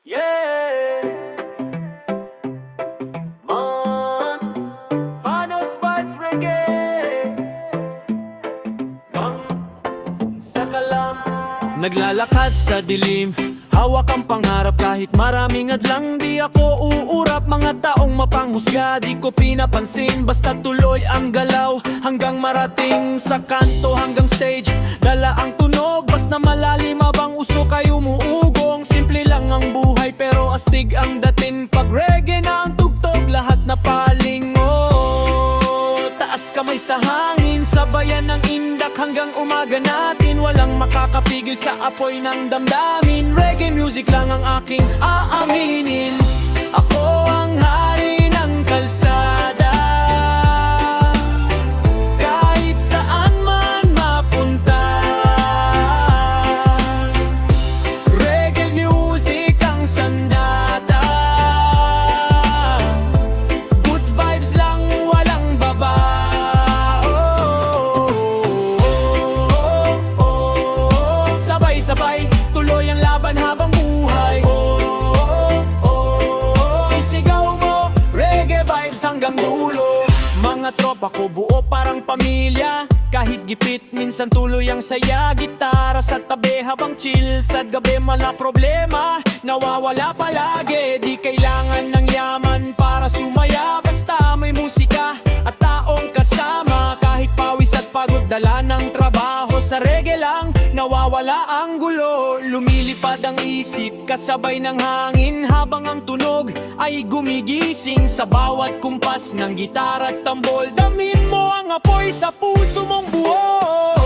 Yeah, man, Manot Vibes Reggae, Mang Sakalam. Naglalakad sa dilim, hawak ang pangarap kahit maraming adlang. Di ako uurap, mga taong mapanghusga di ko pinapansin. Basta tuloy ang galaw hanggang marating sa kanto hanggang stage. Dala ang tunog, basta malalim abang usok ay umuugong. Simple lang ang buhay pero astig ang dating. Pag reggae na ang tugtog, lahat na palingo. Taas kamay sa hangin, sabayan ng indak hanggang umaga natin. Walang makakapigil sa apoy ng damdamin. Reggae music lang ang aking aaminin. Ako ang hari ng kalsada, kahit saan man mapunta. Reggae music ang sandata, good vibes lang, walang baba. Sabay-sabay, tuloy ang laban habang buhay. Isigaw mo, reggae vibes hanggang dulo. Mga tropa ko buo parang pamilya, kahit gipit, minsan tuloy ang saya. Gitara sa tabi habang chill sa gabi. Mala problema, nawawala palagi. Di kailangan ng yaman para sumaya, basta may musika at taong kasama. Kahit pawis at pagod dala ng trabaho, sa reggae lang nawawala ang gulo. Lumilipad ang isip kasabay ng hangin, habang ang tunog ay gumigising sa bawat kumpas ng gitara at tambol. Damhin mo ang apoy sa puso mong buo.